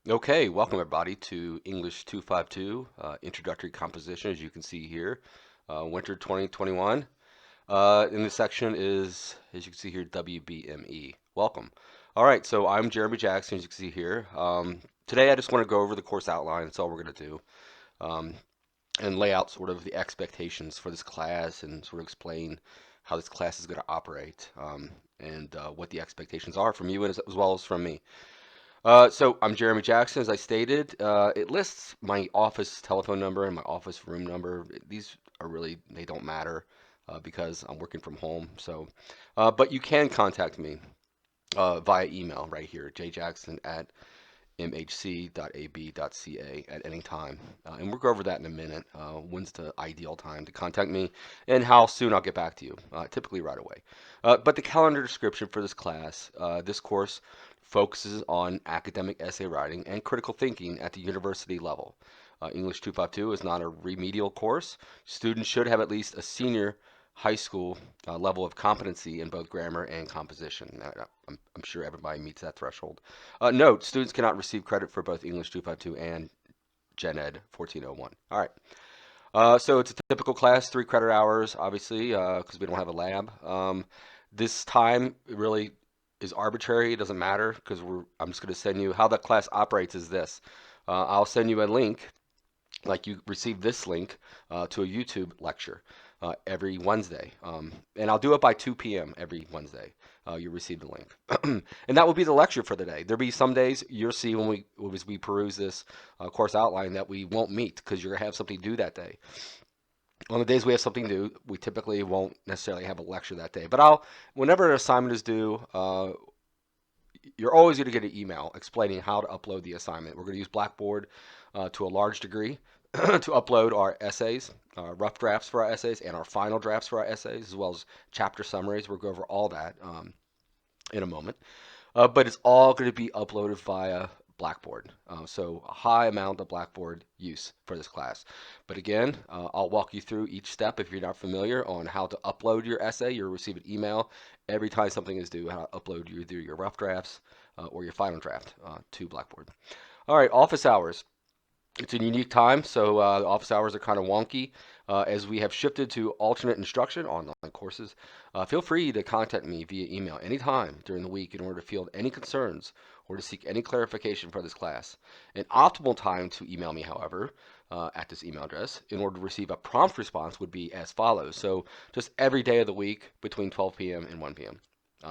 Okay, welcome everybody to English 252 Introductory Composition, as you can see here, Winter 2021. In this section is, as you can see here, WBME. Welcome. All right, so I'm Jeremy Jackson, as you can see here. Today I just want to go over the course outline. That's all we're going to do, um, and lay out sort of the expectations for this class and sort of explain how this class is going to operate, and what the expectations are from you as well as from me. So I'm Jeremy Jackson, as I stated. It lists my office telephone number and my office room number. These are really, they don't matter because I'm working from home. But you can contact me via email right here, jjackson at mhc.ab.ca at any time. And we'll go over that in a minute. When's the ideal time to contact me and how soon I'll get back to you, typically right away. But the calendar description for this course focuses on academic essay writing and critical thinking at the university level. English 252 is not a remedial course. Students should have at least a senior high school level of competency in both grammar and composition. I'm sure everybody meets that threshold. Note, students cannot receive credit for both English 252 and Gen Ed 1401. All right. So it's a typical class, 3 credit hours, obviously, because we don't have a lab. This time really is arbitrary. It doesn't matter because I'm just going to send you how that class operates is this. I'll send you a link, like you received this link, to a YouTube lecture every Wednesday. And I'll do it by 2 p.m. every Wednesday. You receive the link. And that will be the lecture for the day. There'll be some days you'll see as we peruse this course outline that we won't meet because you're going to have something to do that day. On the days we have something to do, we typically won't necessarily have a lecture that day. But whenever an assignment is due, you're always going to get an email explaining how to upload the assignment. We're going to use Blackboard to a large degree to upload our essays, rough drafts for our essays, and our final drafts for our essays, as well as chapter summaries. We'll go over all that in a moment. But it's all going to be uploaded via Blackboard. So a high amount of Blackboard use for this class. But again, I'll walk you through each step if you're not familiar on how to upload your essay. You'll receive an email every time something is due, how to upload either your rough drafts or your final draft to Blackboard. All right, office hours. It's a unique time, so the office hours are kind of wonky. As we have shifted to alternate instruction online courses, feel free to contact me via email anytime during the week in order to field any concerns or to seek any clarification for this class. An optimal time to email me, however, at this email address in order to receive a prompt response would be as follows. So just every day of the week between 12 p.m. and 1 p.m.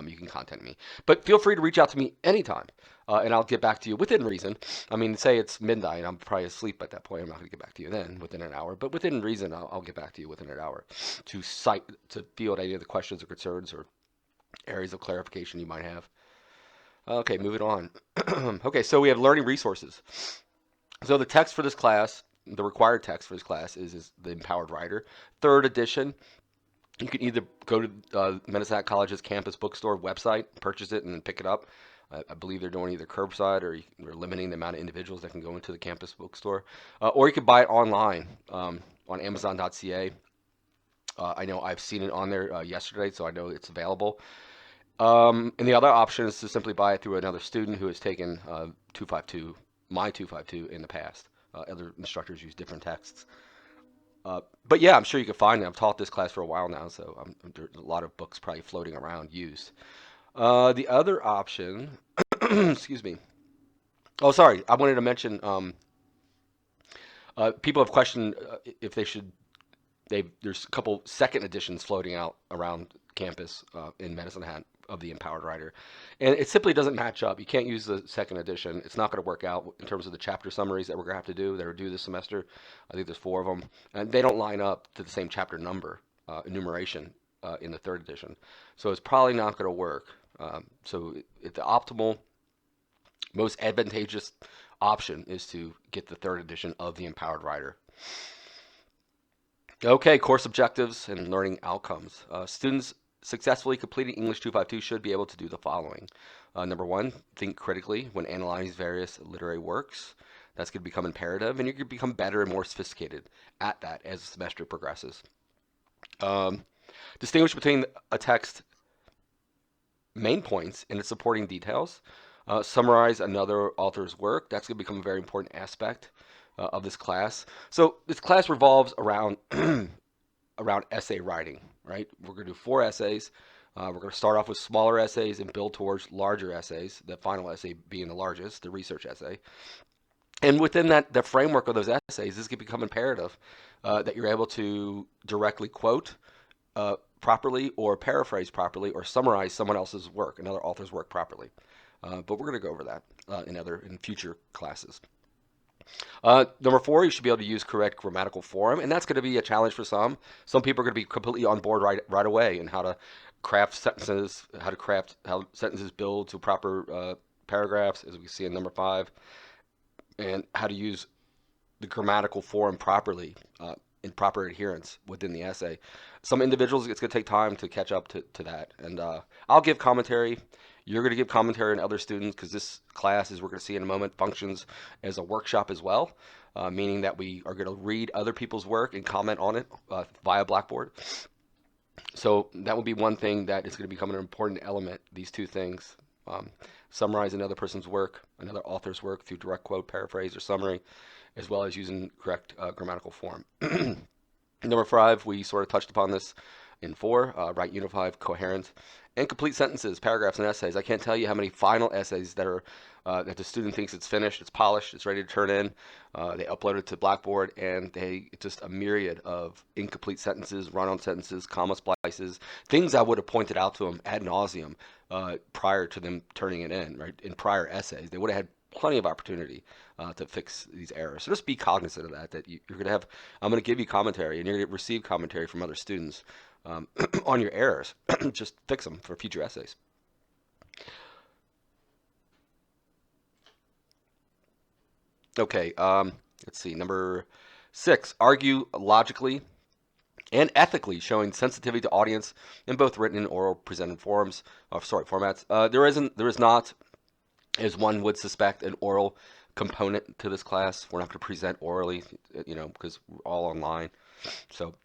You can contact me. But feel free to reach out to me anytime, and I'll get back to you within reason. I mean, say it's midnight, I'm probably asleep at that point. I'm not going to get back to you then within an hour, but within reason, I'll get back to you within an hour to field any of the questions or concerns or areas of clarification you might have. Okay, moving on. Okay, so we have learning resources. So the text for this class, the required text for this class is the Empowered Writer, third edition. You can either go to Medicine College's campus bookstore website, purchase it, and then pick it up. I believe they're doing either curbside or they're limiting the amount of individuals that can go into the campus bookstore. Or you can buy it online on Amazon.ca. I know I've seen it on there yesterday, so I know it's available. And the other option is to simply buy it through another student who has taken 252, my 252 in the past. Other instructors use different texts. But yeah, I'm sure you can find it. I've taught this class for a while now, so there's a lot of books probably floating around used. The other option, excuse me. Oh, sorry. I wanted to mention people have questioned if they should. There's a couple second editions floating out around campus in Medicine Hat of the Empowered Writer, and it simply doesn't match up. You can't use the second edition. It's not going to work out in terms of the chapter summaries that we're going to have to do that are due this semester. I think there's 4 of them, and they don't line up to the same chapter number enumeration in the third edition. So it's probably not going to work. The optimal, most advantageous option is to get the third edition of the Empowered Writer. Okay, course objectives and learning outcomes. Students successfully completing English 252 should be able to do the following. Number one, think critically when analyzing various literary works. That's going to become imperative, and you're going to become better and more sophisticated at that as the semester progresses. Distinguish between a text main points and its supporting details. Summarize another author's work. That's going to become a very important aspect of this class. So this class revolves around around essay writing, right? We're going to do 4 essays. We're going to start off with smaller essays and build towards larger essays, the final essay being the largest, the research essay. And within that, the framework of those essays, this can become imperative that you're able to directly quote properly or paraphrase properly or summarize someone else's work, another author's work properly. But we're going to go over that in future classes. Number 4, you should be able to use correct grammatical form, and that's going to be a challenge for some. Some people are going to be completely on board right away in how to craft sentences, how sentences build to proper paragraphs, as we see in number 5, and how to use the grammatical form properly in proper adherence within the essay. Some individuals, it's going to take time to catch up to that, and I'll give commentary. You're going to give commentary on other students because this class, as we're going to see in a moment, functions as a workshop as well, meaning that we are going to read other people's work and comment on it via Blackboard. So that will be one thing that is going to become an important element, these two things. Summarize another person's work, another author's work through direct quote, paraphrase, or summary, as well as using correct grammatical form. Number 5, we sort of touched upon this in 4, write unified, coherent, and complete sentences, paragraphs, and essays. I can't tell you how many final essays that are that the student thinks it's finished, it's polished, it's ready to turn in. They upload it to Blackboard, and it's just a myriad of incomplete sentences, run-on sentences, comma splices, things I would have pointed out to them ad nauseum prior to them turning it in, right? In prior essays, they would have had plenty of opportunity to fix these errors. So just be cognizant of that you're going to have, I'm going to give you commentary, and you're going to receive commentary from other students on your errors. Just fix them for future essays. Okay, let's see. Number 6, argue logically and ethically, showing sensitivity to audience in both written and oral presented formats. There is not, as one would suspect, an oral component to this class. We're not going to present orally, because we're all online. So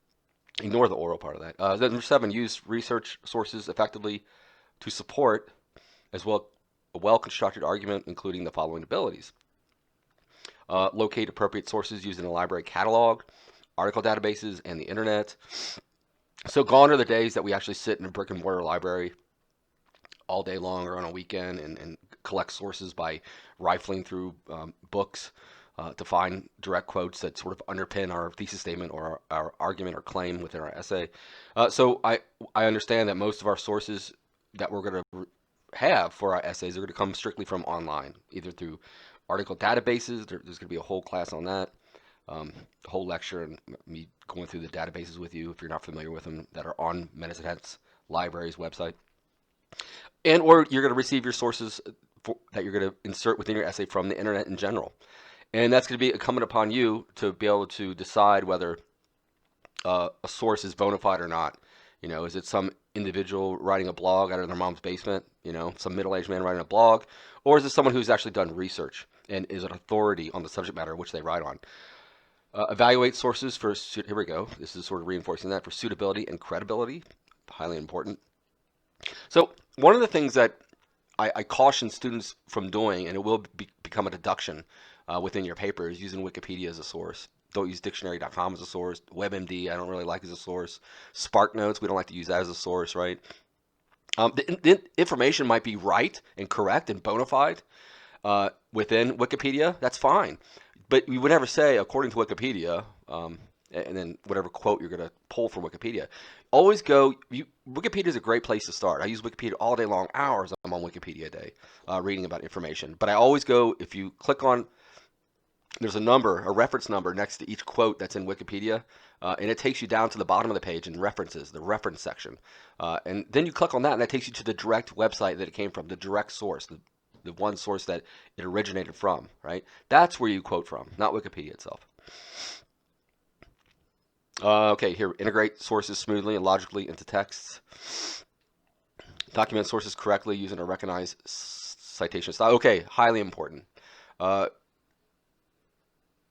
ignore the oral part of that. Number 7, use research sources effectively to support as well a well-constructed argument, including the following abilities. Locate appropriate sources using a library catalog, article databases, and the internet. So gone are the days that we actually sit in a brick and mortar library all day long or on a weekend and collect sources by rifling through books to find direct quotes that sort of underpin our thesis statement or our argument or claim within our essay. So I understand that most of our sources that we're going to have for our essays are going to come strictly from online, either through article databases. There's going to be a whole class on that, a whole lecture, and me going through the databases with you if you're not familiar with them that are on Medicine Hat's library's website. And or you're going to receive your sources that you're going to insert within your essay from the internet in general. And that's going to be incumbent upon you to be able to decide whether a source is bona fide or not. Is it some individual writing a blog out of their mom's basement, some middle-aged man writing a blog, or is it someone who's actually done research and is an authority on the subject matter which they write on? Evaluate sources for, here we go, this is sort of reinforcing that, for suitability and credibility, highly important. So one of the things that I caution students from doing, and it will become a deduction within your paper, is using Wikipedia as a source. Don't use dictionary.com as a source. WebMD I don't really like as a source. SparkNotes, we don't like to use that as a source, right? The information might be right and correct and bona fide within Wikipedia. That's fine. But we would never say, according to Wikipedia, and then whatever quote you're going to pull from Wikipedia. Always go, Wikipedia is a great place to start. I use Wikipedia all day long, hours I'm on Wikipedia a day reading about information. But I always go, if you click on, there's a reference number next to each quote that's in Wikipedia, and it takes you down to the bottom of the page in references, the reference section. And then you click on that, and that takes you to the direct website that it came from, the direct source, the one source that it originated from, right? That's where you quote from, not Wikipedia itself. Okay, here, integrate sources smoothly and logically into texts. Document sources correctly using a recognized citation style. Okay, highly important.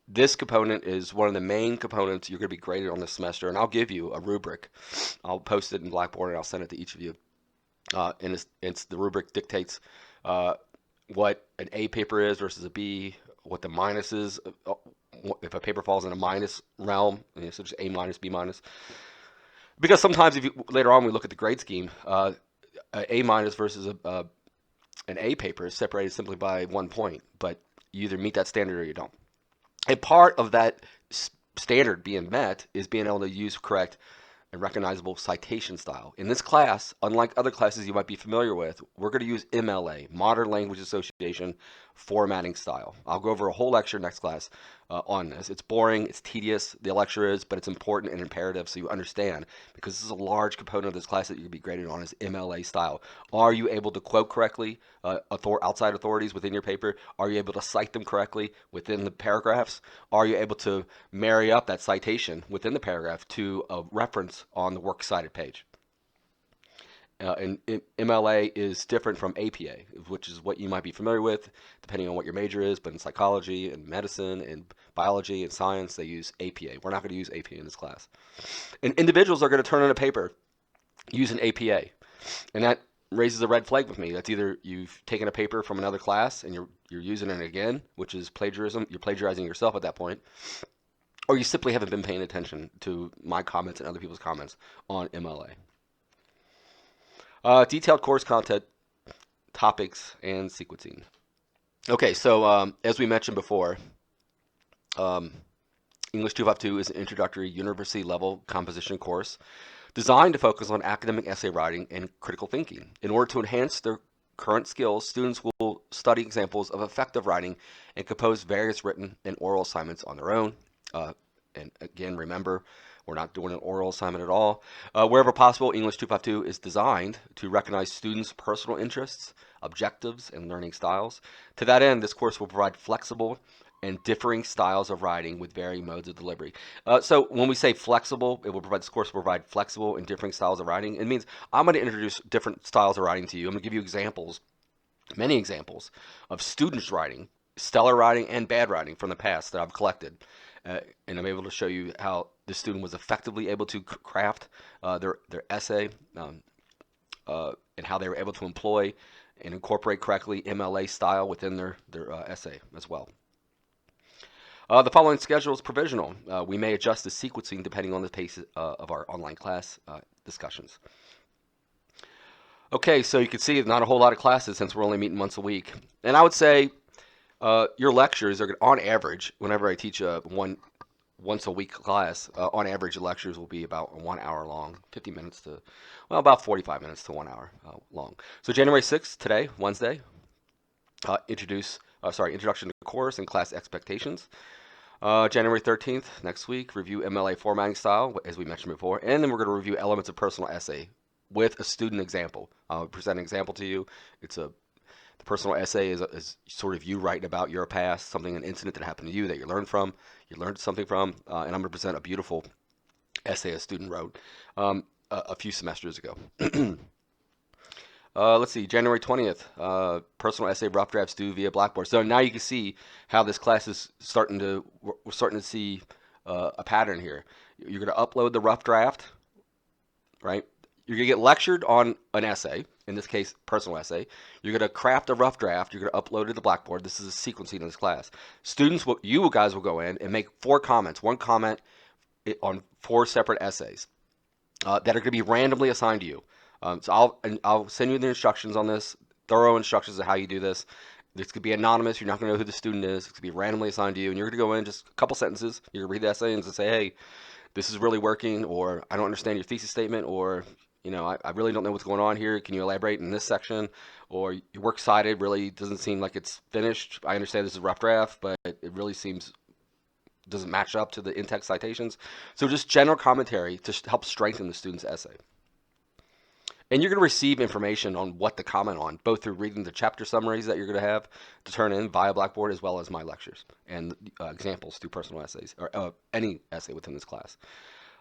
This component is one of the main components you're going to be graded on this semester, and I'll give you a rubric. I'll post it in Blackboard, and I'll send it to each of you. And it's the rubric dictates what an A paper is versus a B, what the minus is, if a paper falls in a minus realm, so just A minus, B minus. Because sometimes if you later on we look at the grade scheme, A minus versus an A paper is separated simply by 1 point, but you either meet that standard or you don't. And part of that standard being met is being able to use correct and recognizable citation style. In this class, unlike other classes you might be familiar with, we're going to use MLA, Modern Language Association formatting style. I'll go over a whole lecture next class on this. It's boring, it's tedious, the lecture is, but it's important and imperative so you understand, because this is a large component of this class that you're going to be graded on is MLA style. Are you able to quote correctly outside authorities within your paper? Are you able to cite them correctly within the paragraphs? Are you able to marry up that citation within the paragraph to a reference on the works cited page? And MLA is different from APA, which is what you might be familiar with, depending on what your major is. But in psychology and medicine and biology and science, they use APA. We're not going to use APA in this class. And individuals are going to turn in a paper using APA. And that raises a red flag with me. That's either you've taken a paper from another class and you're using it again, which is plagiarism. You're plagiarizing yourself at that point. Or you simply haven't been paying attention to my comments and other people's comments on MLA. Detailed course content, topics, and sequencing. Okay, so as we mentioned before, English 252 is an introductory university level composition course designed to focus on academic essay writing and critical thinking. In order to enhance their current skills, students will study examples of effective writing and compose various written and oral assignments on their own. And again, remember, we're not doing an oral assignment at all. Wherever possible, English 252 is designed to recognize students' personal interests, objectives, and learning styles. To that end, this course will provide flexible and differing styles of writing with varying modes of delivery. So when we say flexible, this course will provide flexible and differing styles of writing. It means I'm going to introduce different styles of writing to you. I'm going to give you examples, many examples, of students' writing, stellar writing, and bad writing from the past that I've collected. And I'm able to show you how the student was effectively able to craft their essay and how they were able to employ and incorporate correctly MLA style within their essay as well. The following schedule is provisional. We may adjust the sequencing depending on the pace of our online class discussions. Okay, so you can see not a whole lot of classes since we're only meeting once a week. And I would say your lectures are, on average, whenever I teach a once a week class, on average the lectures will be about 1 hour long, 50 minutes to, well, about 45 minutes to 1 hour long. So January 6th, today, Wednesday, introduction to course and class expectations. January 13th, next week, review MLA formatting style, as we mentioned before, and then we're going to review elements of personal essay with a student example. I'll present an example to you. The personal essay is sort of you writing about your past, an incident that happened to you that you learned something from, and I'm going to present a beautiful essay a student wrote a few semesters ago. Let's see, January 20th, personal essay rough drafts due via Blackboard. So now you can see how this class is we're starting to see a pattern here. You're going to upload the rough draft, right? You're going to get lectured on an essay, in this case, personal essay. You're going to craft a rough draft. You're going to upload it to the Blackboard. This is a sequencing in this class. You guys will go in and make 4 comments, 1 comment on 4 separate essays that are going to be randomly assigned to you. So I'll send you the instructions on this, thorough instructions on how you do this. This could be anonymous. You're not going to know who the student is. It could be randomly assigned to you, and you're going to go in just a couple sentences. You're going to read the essay and just say, hey, this is really working, or I don't understand your thesis statement, or I really don't know what's going on here. Can you elaborate in this section? Or your works cited really doesn't seem like it's finished. I understand this is a rough draft, but it really doesn't match up to the in-text citations. So just general commentary to help strengthen the student's essay. And you're going to receive information on what to comment on, both through reading the chapter summaries that you're going to have to turn in via Blackboard, as well as my lectures and examples through personal essays, or any essay within this class.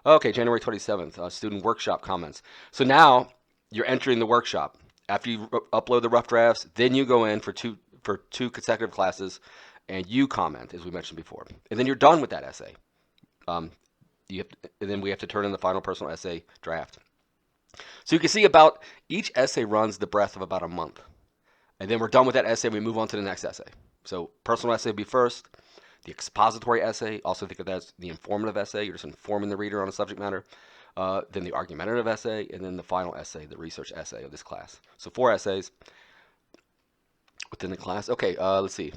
Okay, January 27th, student workshop comments. So now you're entering the workshop. After you upload the rough drafts, then you go in for two consecutive classes, and you comment, as we mentioned before. And then you're done with that essay. And then we have to turn in the final personal essay draft. So you can see each essay runs the breadth of about a month. And then we're done with that essay. We move on to the next essay. So personal essay would be first. The expository essay, also think of that as the informative essay. You're just informing the reader on a subject matter. Then the argumentative essay, and then the final essay, the research essay of this class. So 4 essays within the class. Okay, let's see.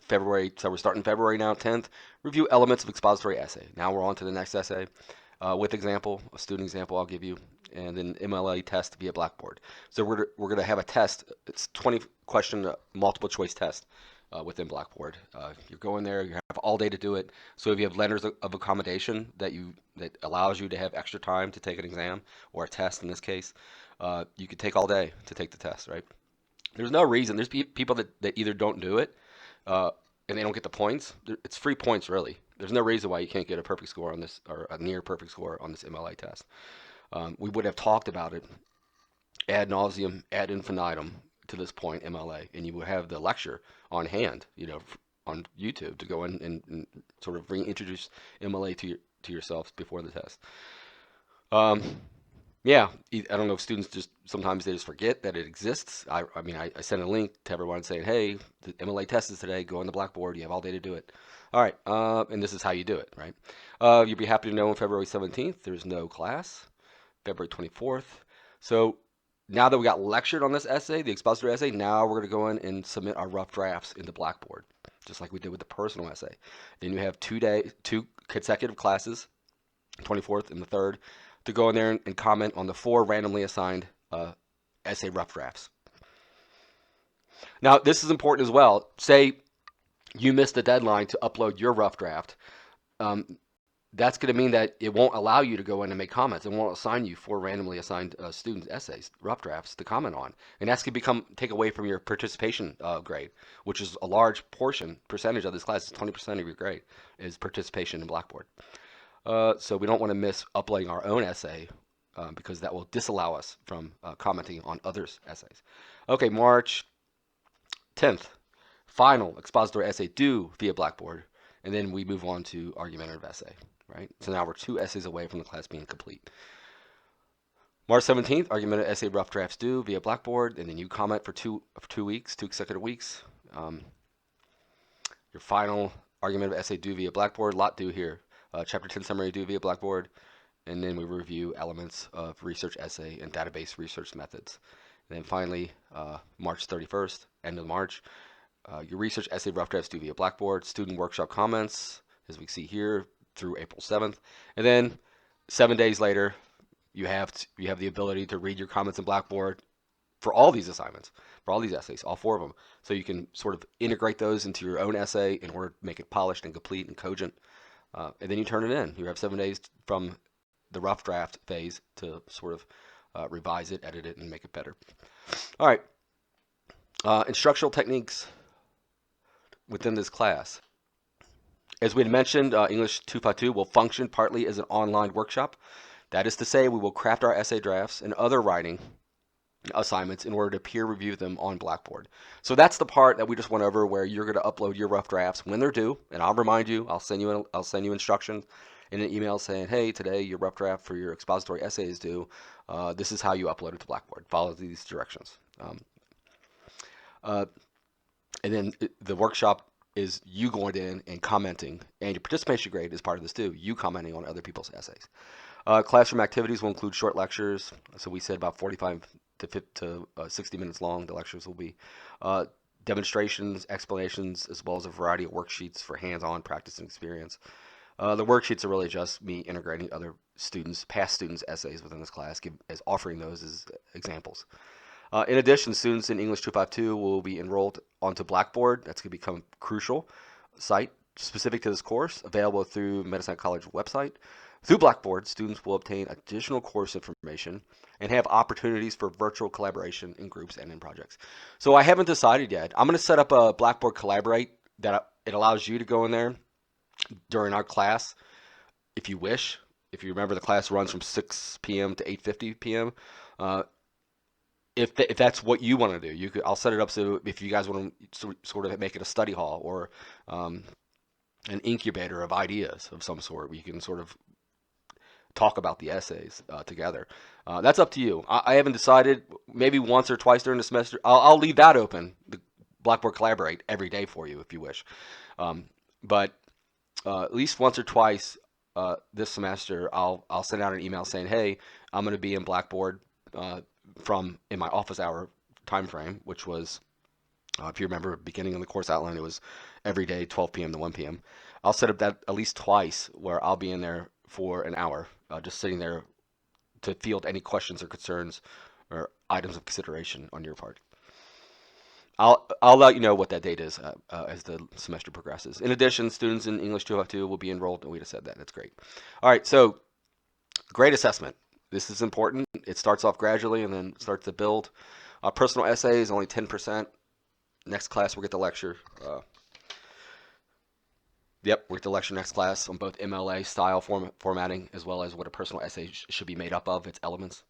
February, so we're starting February now, 10th. Review elements of expository essay. Now we're on to the next essay with example, a student example I'll give you, and then MLA test via Blackboard. So we're going to have a test. It's 20 question multiple choice test within Blackboard. You're going there, you have all day to do it. So if you have letters of accommodation that allows you to have extra time to take an exam or a test in this case, you could take all day to take the test, right? There's no reason. There's people that either don't do it and they don't get the points. It's free points, really. There's no reason why you can't get a perfect score on this or a near perfect score on this MLA test. We would have talked about it ad nauseum, ad infinitum to this point, MLA, and you would have the lecture on hand, on YouTube to go in and sort of reintroduce MLA to yourselves before the test. Yeah, I don't know if students sometimes they just forget that it exists. I mean, I sent a link to everyone saying, hey, the MLA test is today. Go on the Blackboard. You have all day to do it. All right, and this is how you do it, right? You'll be happy to know on February 17th, there's no class. February 24th. So now that we got lectured on this essay, the expository essay, now we're going to go in and submit our rough drafts into Blackboard, just like we did with the personal essay. Then you have 2 consecutive classes, 24th and the 3rd, to go in there and comment on the 4 randomly assigned essay rough drafts. Now, this is important as well. Say you missed the deadline to upload your rough draft. That's going to mean that it won't allow you to go in and make comments. It won't assign you 4 randomly assigned students' essays, rough drafts, to comment on. And that's going to take away from your participation grade, which is a large percentage of this class. 20% of your grade is participation in Blackboard. So we don't want to miss uploading our own essay because that will disallow us from commenting on others' essays. Okay, March 10th, final expository essay due via Blackboard, and then we move on to argumentative essay, right? So now we're 2 essays away from the class being complete. March 17th, argumentative essay rough drafts due via Blackboard, and then you comment for 2 weeks, 2 consecutive weeks. Your final argumentative essay due via Blackboard, lot due here. Chapter 10 summary due via Blackboard, and then we review elements of research essay and database research methods. And then finally, March 31st, end of March, your research essay rough drafts due via Blackboard, student workshop comments, as we see here, through April 7th. And then 7 days later, you have the ability to read your comments in Blackboard for all these assignments, for all these essays, all 4 of them. So you can sort of integrate those into your own essay in order to make it polished and complete and cogent. And then you turn it in. You have 7 days from the rough draft phase to sort of revise it, edit it, and make it better. All right. Instructional techniques within this class. As we had mentioned, English 252 will function partly as an online workshop. That is to say, we will craft our essay drafts and other writing assignments in order to peer review them on Blackboard. So that's the part that we just went over, where you're going to upload your rough drafts when they're due, and I'll remind you. I'll send you instructions in an email saying, hey, today your rough draft for your expository essay is due. This is how you upload it to Blackboard. Follow these directions. And then the workshop is you going in and commenting, and your participation grade is part of this too. You commenting on other people's essays. Classroom activities will include short lectures. So we said about 45 to 60 minutes long. The lectures will be demonstrations, explanations, as well as a variety of worksheets for hands-on practice and experience. The worksheets are really just me integrating other past students' essays within this class, offering those as examples. In addition, students in English 252 will be enrolled onto Blackboard. That's going to become a crucial site specific to this course, available through Medicine College website. Through Blackboard, students will obtain additional course information and have opportunities for virtual collaboration in groups and in projects. So I haven't decided yet. I'm going to set up a Blackboard Collaborate that it allows you to go in there during our class if you wish. If you remember, the class runs from 6 p.m. to 8:50 p.m. If that's what you want to do, I'll set it up so if you guys want to sort of make it a study hall or an incubator of ideas of some sort, where you can sort of talk about the essays together. That's up to you. I haven't decided. Maybe once or twice during the semester. I'll leave that open. The Blackboard Collaborate every day for you if you wish. Um, but at least once or twice this semester, I'll send out an email saying, "Hey, I'm going to be in Blackboard from in my office hour time frame, which was, if you remember, beginning of the course outline, it was every day 12 p.m. to 1 p.m. I'll set up that at least twice where I'll be in there for an hour, just sitting there to field any questions or concerns or items of consideration on your part. I'll let you know what that date is as the semester progresses. In addition, students in English 252 will be enrolled. We just said that. That's great. All right, so grade assessment. This is important. It starts off gradually and then starts to build. Personal essay is only 10%. Next class, we'll get the lecture. We'll get the lecture next class on both MLA style formatting as well as what a personal essay should be made up of, its elements.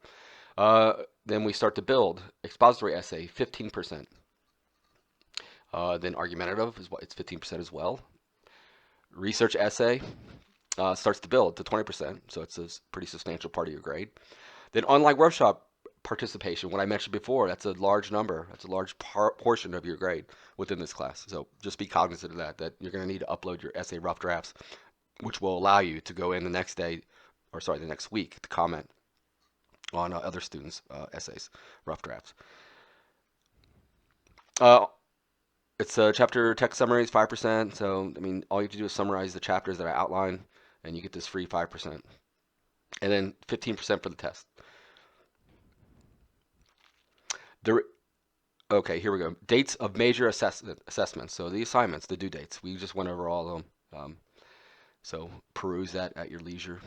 Then we start to build. Expository essay, 15%. Then argumentative is it's 15% as well. Research essay starts to build to 20%, so it's a pretty substantial part of your grade. Then online workshop participation, what I mentioned before, that's a large number. That's a large portion of your grade within this class. So just be cognizant of that you're going to need to upload your essay rough drafts, which will allow you to go in the next week to comment on other students' essays, rough drafts. It's a chapter text summaries, 5%. So, I mean, all you have to do is summarize the chapters that I outline, and you get this free 5%. And then 15% for the test. Okay, here we go. Dates of major assessments. So the assignments, the due dates. We just went over all of them. So peruse that at your leisure.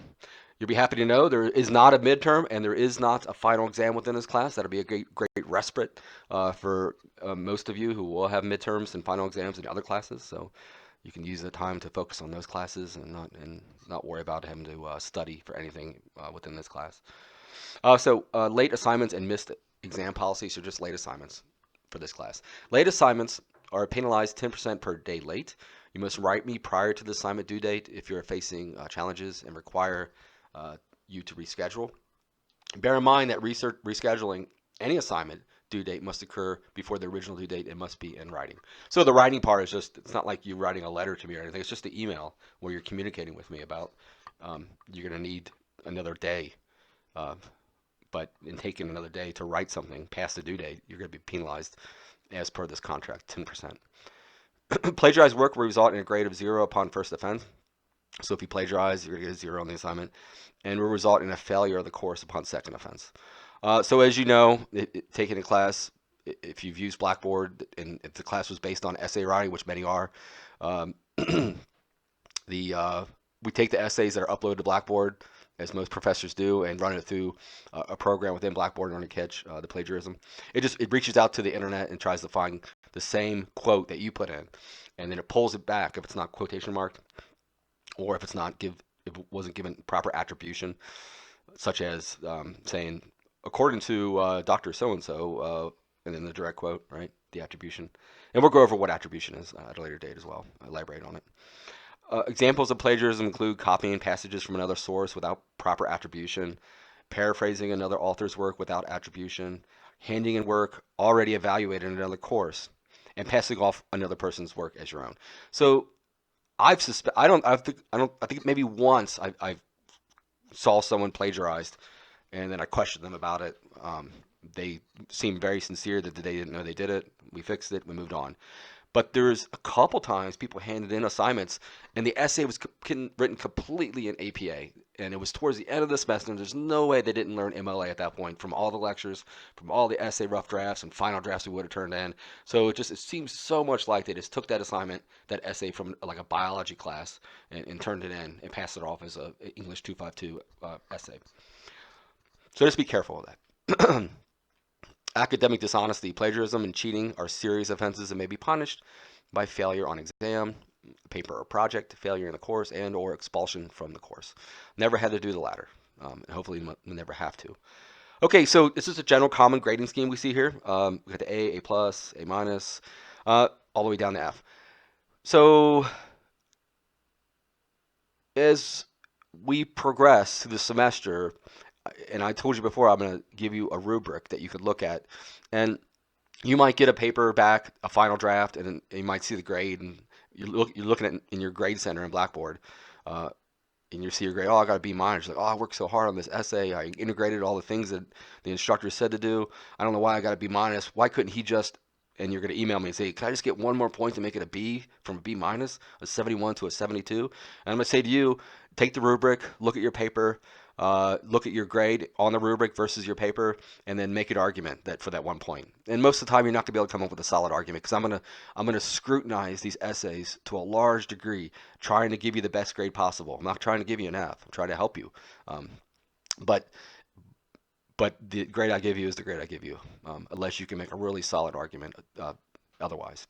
You'll be happy to know there is not a midterm and there is not a final exam within this class. That'll be a great respite for most of you who will have midterms and final exams in other classes. So you can use the time to focus on those classes and not worry about having to study for anything within this class. So late assignments and missed exam policies are just late assignments for this class. Late assignments are penalized 10% per day late. You must write me prior to the assignment due date if you're facing challenges and require you to reschedule. Bear in mind that rescheduling any assignment due date must occur before the original due date and must be in writing. So the writing part is just, it's not like you writing a letter to me or anything. It's just an email where you're communicating with me about you're going to need another day. But in taking another day to write something past the due date, you're going to be penalized as per this contract, 10%. Plagiarized work will result in a grade of 0 upon first offense. So if you plagiarize, you're going to get a 0 on the assignment, and will result in a failure of the course upon second offense. So as you know, taking a class, if you've used Blackboard and if the class was based on essay writing, which many are, we take the essays that are uploaded to Blackboard, as most professors do, and run it through a program within Blackboard in order to catch the plagiarism. It reaches out to the internet and tries to find the same quote that you put in, and then it pulls it back if it's not quotation marked, or if it wasn't given proper attribution, such as saying, according to Dr. So-and-so, and then the direct quote, right? The attribution. And we'll go over what attribution is at a later date as well. I'll elaborate on it. Examples of plagiarism include copying passages from another source without proper attribution, paraphrasing another author's work without attribution, handing in work already evaluated in another course, and passing off another person's work as your own. So I think maybe once I saw someone plagiarized, and then I questioned them about it. They seemed very sincere that they didn't know they did it. We fixed it. We moved on. But there's a couple times people handed in assignments and the essay was written completely in APA, and it was towards the end of the semester, and there's no way they didn't learn MLA at that point from all the lectures, from all the essay rough drafts and final drafts we would have turned in. So it seems so much like they just took that assignment, that essay from like a biology class, and turned it in and passed it off as a English 252 essay. So just be careful of that. Academic dishonesty, plagiarism, and cheating are serious offenses and may be punished by failure on exam, paper or project, failure in the course, and or expulsion from the course. Never had to do the latter, and hopefully we never have to. Okay, so this is a general common grading scheme we see here. We got the A plus, A minus, all the way down to F. So as we progress through the semester, and I told you before, I'm going to give you a rubric that you could look at, and you might get a paper back, a final draft, and then you might see the grade, and you're looking at in your grade center in Blackboard, uh, and you see your grade. Oh, I got a B minus. Like, oh, I worked so hard on this essay. I integrated all the things that the instructor said to do. I don't know why I got a B minus. Why couldn't he just? And you're going to email me and say, can I just get one more point to make it a B from a B minus, a 71 to a 72? And I'm going to say to you, take the rubric, look at your paper, look at your grade on the rubric versus your paper, and then make an argument that for that 1 point. And most of the time, you're not going to be able to come up with a solid argument because I'm gonna scrutinize these essays to a large degree, trying to give you the best grade possible. I'm not trying to give you an F. I'm trying to help you. Um, but but the grade I give you is the grade I give you, unless you can make a really solid argument otherwise.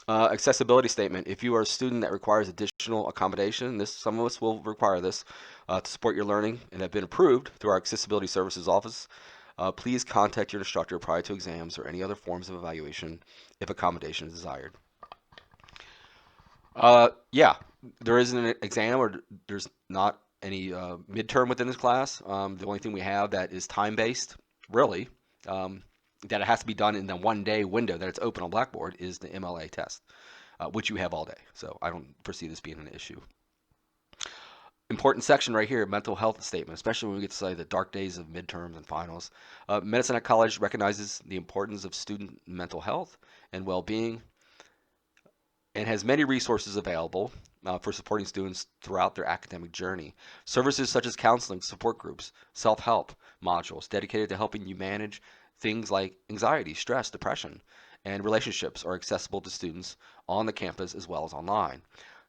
Accessibility statement. If you are a student that requires additional accommodation, some of us will require this to support your learning and have been approved through our Accessibility Services Office, please contact your instructor prior to exams or any other forms of evaluation if accommodation is desired. Yeah, there isn't an exam or there's not any midterm within this class. The only thing we have that is time-based, really, that it has to be done in the 1 day window that it's open on Blackboard is the MLA test, which you have all day. So I don't foresee this being an issue. Important section right here, mental health statement, especially when we get to say the dark days of midterms and finals. Medicine at College recognizes the importance of student mental health and well-being and has many resources available for supporting students throughout their academic journey. Services such as counseling, support groups, self-help modules dedicated to helping you manage things like anxiety, stress, depression, and relationships are accessible to students on the campus as well as online.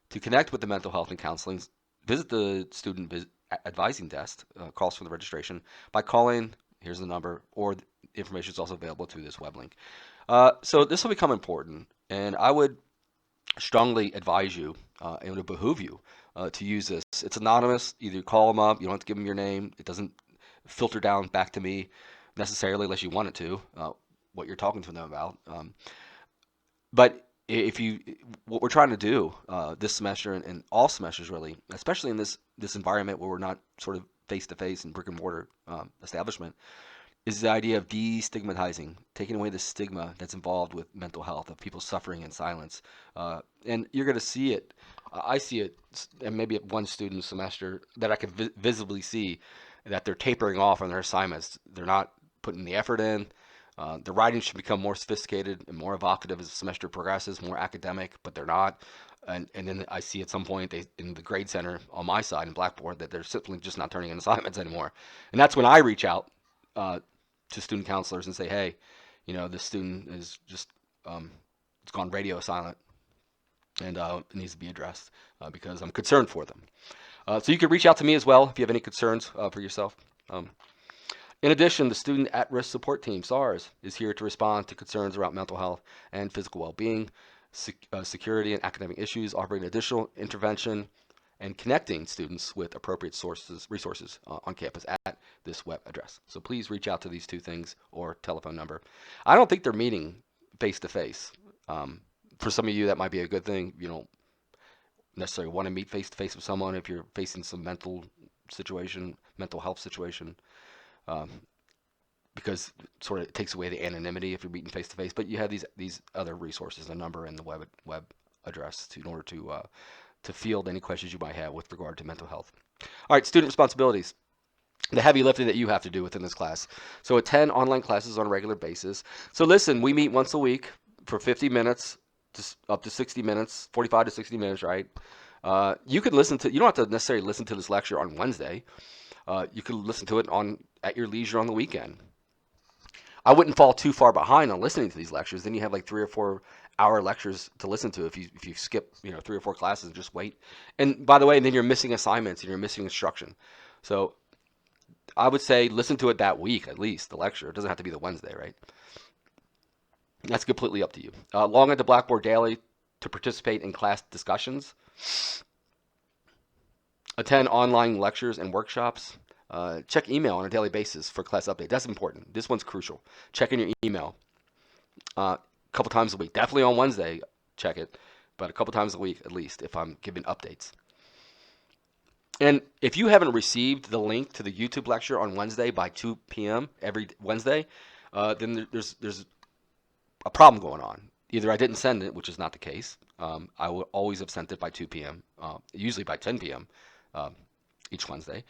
To connect with the mental health and counseling, visit the student advising desk, calls for the registration, by calling, here's the number, or the information is also available through this web link. So this will become important, and I would strongly advise you, and it would behoove you to use this. It's anonymous. Either call them up. You don't have to give them your name. It doesn't filter down back to me necessarily unless you want it to, what you're talking to them about. But if you, what we're trying to do this semester and all semesters really, especially in this environment where we're not sort of face to face in brick and mortar establishment, is the idea of destigmatizing, taking away the stigma that's involved with mental health, of people suffering in silence. And you're going to see it. I see it, and maybe at one student semester that I could visibly see that they're tapering off on their assignments. They're not putting the effort in. The writing should become more sophisticated and more evocative as the semester progresses, more academic, but they're not. And then I see at some point in the grade center on my side in Blackboard that they're simply just not turning in assignments anymore. And that's when I reach out to student counselors and say, hey, this student is just, it's gone radio silent and it needs to be addressed because I'm concerned for them. So you can reach out to me as well if you have any concerns for yourself. In addition, the Student At-Risk Support Team, SARS, is here to respond to concerns around mental health and physical well-being, security and academic issues, offering additional intervention and connecting students with appropriate resources on campus at this web address. So please reach out to these two things or telephone number. I don't think they're meeting face-to-face. For some of you, that might be a good thing. You don't necessarily want to meet face-to-face with someone if you're facing some mental health situation. Because sort of it takes away the anonymity if you're meeting face to face. But you have these other resources, the number and the web address, in order to field any questions you might have with regard to mental health. All right, student responsibilities. The heavy lifting that you have to do within this class. So attend online classes on a regular basis. So listen, we meet once a week for 50 minutes to up to 60 minutes, 45 to 60 minutes, right? You could you don't have to necessarily listen to this lecture on Wednesday. You could listen to it at your leisure on the weekend. I wouldn't fall too far behind on listening to these lectures. Then you have like 3 or 4 hour lectures to listen to if you skip 3 or 4 classes and just wait. And by the way, then you're missing assignments and you're missing instruction. So I would say listen to it that week at least, the lecture. It doesn't have to be the Wednesday, right? That's completely up to you. Log into Blackboard daily to participate in class discussions. Attend online lectures and workshops. Check email on a daily basis for class update. That's important. This one's crucial. Check in your email a couple times a week. Definitely on Wednesday, check it, but a couple times a week at least if I'm giving updates. And if you haven't received the link to the YouTube lecture on Wednesday by 2 p.m. every Wednesday, then there's a problem going on. Either I didn't send it, which is not the case. I will always have sent it by 2 p.m., usually by 10 p.m. Um, each Wednesday,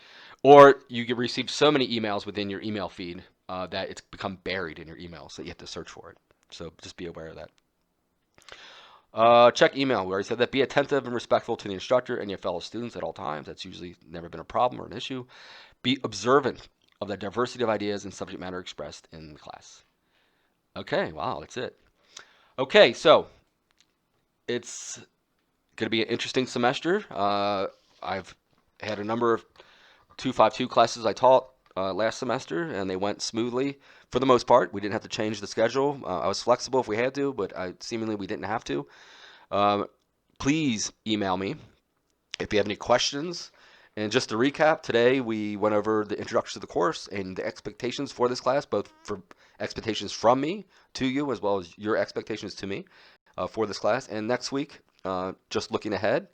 or you get received so many emails within your email feed that it's become buried in your emails that you have to search for it. So just be aware of that. Check email. We already said that. Be attentive and respectful to the instructor and your fellow students at all times. That's usually never been a problem or an issue. Be observant of the diversity of ideas and subject matter expressed in the class. Okay, wow, that's it. Okay, so it's going to be an interesting semester. I've had a number of 252 classes I taught last semester, and they went smoothly for the most part. We didn't have to change the schedule. I was flexible if we had to, but seemingly we didn't have to. Please email me if you have any questions. And just to recap, today we went over the introduction to the course and the expectations for this class, both for expectations from me to you as well as your expectations to me for this class. And next week, just looking ahead,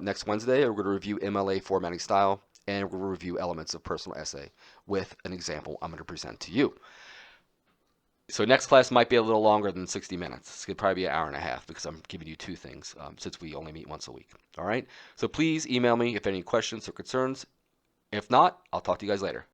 next Wednesday, we're going to review MLA formatting style, and we're going to review elements of personal essay with an example I'm going to present to you. So next class might be a little longer than 60 minutes. It's going to probably be an hour and a half because I'm giving you two things since we only meet once a week. All right? So please email me if any questions or concerns. If not, I'll talk to you guys later.